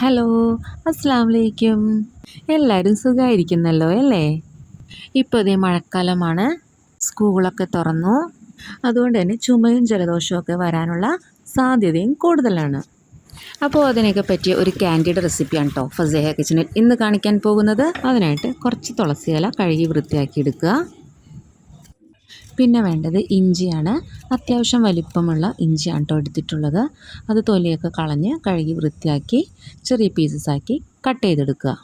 Hello, അസ്സലാമു അലൈക്കും. എല്ലാവരും സുഖമായിരിക്കുന്നല്ലോ അല്ലേ? ഇപ്പോൾ ഇതേ മഴക്കാലമാണ്, സ്കൂളൊക്കെ തുറന്നു. അതുകൊണ്ട് തന്നെ ചുമയും ജലദോഷവും ഒക്കെ വരാനുള്ള സാധ്യതയും കൂടുതലാണ്. അപ്പോൾ അതിനൊക്കെ പറ്റിയ ഒരു ക്യാൻഡിഡ് റെസിപ്പിയാണ് കേട്ടോ ഫസേഹ കിച്ചണിൽ ഇന്ന് കാണിക്കാൻ പോകുന്നത്. അതിനായിട്ട് കുറച്ച് തുളസി ഇല കഴുകി വൃത്തിയാക്കി എടുക്കുക. പിന്നെ വേണ്ടത് ഇഞ്ചിയാണ്. അത്യാവശ്യം വലിപ്പമുള്ള ഇഞ്ചിയാണ് കേട്ടോ എടുത്തിട്ടുള്ളത്. അത് തൊലിയൊക്കെ കളഞ്ഞ് കഴുകി വൃത്തിയാക്കി ചെറിയ പീസസാക്കി കട്ട് ചെയ്തെടുക്കുക.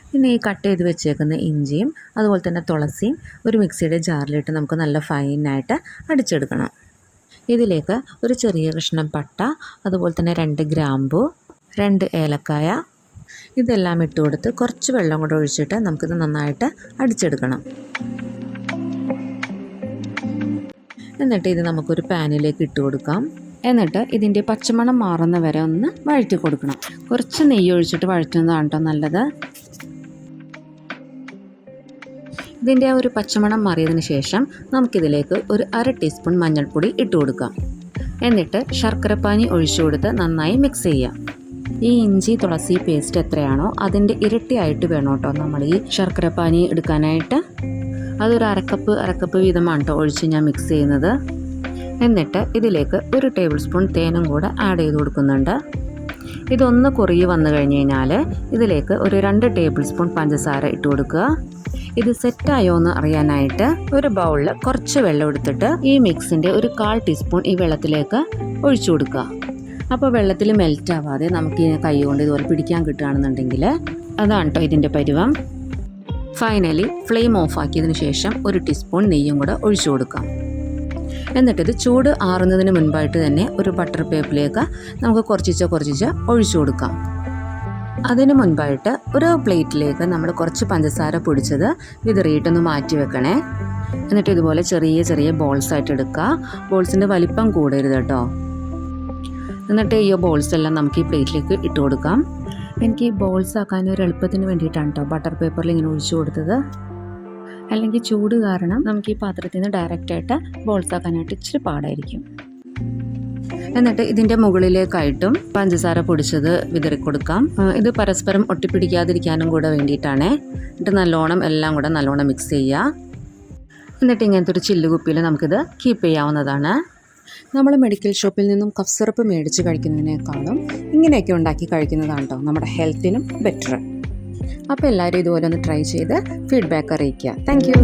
പിന്നെ ഈ കട്ട് ചെയ്ത് വെച്ചേക്കുന്ന ഇഞ്ചിയും അതുപോലെ തന്നെ തുളസിയും ഒരു മിക്സിയുടെ ജാറിലിട്ട് നമുക്ക് നല്ല ഫൈനായിട്ട് അടിച്ചെടുക്കണം. ഇതിലേക്ക് ഒരു ചെറിയ കഷ്ണം പട്ട, അതുപോലെ തന്നെ 2 ഗ്രാമ്പു, 2 ഏലക്കായ ഇതെല്ലാം ഇട്ട് കൊടുത്ത് കുറച്ച് വെള്ളം കൂടെ ഒഴിച്ചിട്ട് നമുക്കിത് നന്നായിട്ട് അടിച്ചെടുക്കണം. എന്നിട്ട് ഇത് നമുക്കൊരു പാനിലേക്ക് ഇട്ട് കൊടുക്കാം. എന്നിട്ട് ഇതിൻ്റെ പച്ചമണം മാറുന്ന വരെ ഒന്ന് വഴറ്റി കൊടുക്കണം. കുറച്ച് നെയ്യ് ഒഴിച്ചിട്ട് വഴറ്റുന്നതാണ് കേട്ടോ നല്ലത്. ഇതിൻ്റെ ആ ഒരു പച്ചമണം മാറിയതിന് ശേഷം നമുക്കിതിലേക്ക് ഒരു 1/2 ടീസ്പൂൺ മഞ്ഞൾപ്പൊടി ഇട്ട് കൊടുക്കാം. എന്നിട്ട് ശർക്കരപ്പാനി ഒഴിച്ചു കൊടുത്ത് നന്നായി മിക്സ് ചെയ്യാം. ഈ ഇഞ്ചി തുളസി പേസ്റ്റ് എത്രയാണോ അതിൻ്റെ ഇരട്ടിയായിട്ട് വേണം കേട്ടോ നമ്മൾ ഈ ശർക്കരപ്പാനി എടുക്കാനായിട്ട്. അതൊരു അരക്കപ്പ് വീതമാണ് കേട്ടോ ഒഴിച്ച് ഞാൻ മിക്സ് ചെയ്യുന്നത്. എന്നിട്ട് ഇതിലേക്ക് 1 ടേബിൾ സ്പൂൺ തേനും കൂടെ ആഡ് ചെയ്ത് കൊടുക്കുന്നുണ്ട്. ഇതൊന്ന് കുറുകി വന്നു കഴിഞ്ഞ് കഴിഞ്ഞാൽ ഇതിലേക്ക് ഒരു 2 ടേബിൾ സ്പൂൺ പഞ്ചസാര ഇട്ട് കൊടുക്കുക. ഇത് സെറ്റായോ എന്ന് അറിയാനായിട്ട് ഒരു ബൗളിൽ കുറച്ച് വെള്ളം എടുത്തിട്ട് ഈ മിക്സിൻ്റെ ഒരു 1/4 ടീസ്പൂൺ ഈ വെള്ളത്തിലേക്ക് ഒഴിച്ചു കൊടുക്കുക. അപ്പോൾ വെള്ളത്തിൽ മെൽറ്റ് ആവാതെ നമുക്ക് ഈ കൈ കൊണ്ട് ഇതുപോലെ പിടിക്കാൻ കിട്ടുകയാണെന്നുണ്ടെങ്കിൽ അതാണ് കേട്ടോ ഇതിൻ്റെ പരുവം. ഫൈനലി ഫ്ലെയിം ഓഫ് ആക്കിയതിന് ശേഷം 1 ടീസ്പൂൺ നെയ്യും കൂടെ ഒഴിച്ചു കൊടുക്കാം. എന്നിട്ടിത് ചൂട് ആറുന്നതിന് മുൻപായിട്ട് തന്നെ ഒരു ബട്ടർ പേപ്പറിലേക്ക് നമുക്ക് കുറച്ച് ഒഴിച്ചു കൊടുക്കാം. അതിന് മുൻപായിട്ട് ഒരു പ്ലേറ്റിലേക്ക് നമ്മൾ കുറച്ച് പഞ്ചസാര പൊടിച്ചത് വിതറിയിട്ടൊന്ന് മാറ്റി വെക്കണേ. എന്നിട്ട് ഇതുപോലെ ചെറിയ ബോൾസ് ആയിട്ട് എടുക്കുക. ബോൾസിൻ്റെ വലിപ്പം കൂടരുത് കേട്ടോ. എന്നിട്ട് ഈ ബോൾസ് എല്ലാം നമുക്ക് ഈ പ്ലേറ്റിലേക്ക് ഇട്ട് കൊടുക്കാം. എനിക്ക് ഈ ബോൾസ് ആക്കാൻ ഒരു എളുപ്പത്തിന് വേണ്ടിയിട്ടാണ് കേട്ടോ ബട്ടർ പേപ്പറിൽ ഇങ്ങനെ ഒഴിച്ചു കൊടുത്തത്. അല്ലെങ്കിൽ ചൂട് കാരണം നമുക്ക് ഈ പാത്രത്തിൽ നിന്ന് ഡയറക്റ്റായിട്ട് ബോൾസ് ആക്കാനായിട്ട് ഇച്ചിരി പാടായിരിക്കും. എന്നിട്ട് ഇതിൻ്റെ മുകളിലേക്കായിട്ടും പഞ്ചസാര പൊടിച്ചത് വിതറി കൊടുക്കാം. ഇത് പരസ്പരം ഒട്ടിപ്പിടിക്കാതിരിക്കാനും കൂടെ വേണ്ടിയിട്ടാണ്. എന്നിട്ട് എല്ലാം കൂടെ നല്ലോണം മിക്സ് ചെയ്യുക. എന്നിട്ട് ഇങ്ങനത്തെ ഒരു ചില്ല് കുപ്പിയിൽ നമുക്കിത് കീപ്പ് ചെയ്യാവുന്നതാണ്. നമ്മൾ മെഡിക്കൽ ഷോപ്പിൽ നിന്നും കഫ് സിറപ്പ് മേടിച്ച് കഴിക്കുന്നതിനേക്കാളും ഇങ്ങനെയൊക്കെ ഉണ്ടാക്കി കഴിക്കുന്നതാണ് കേട്ടോ നമ്മുടെ ഹെൽത്തിനും ബെറ്റർ. അപ്പോൾ എല്ലാവരും ഇതുപോലെ ഒന്ന് ട്രൈ ചെയ്ത് ഫീഡ്ബാക്ക് അറിയിക്കുക. Thank you.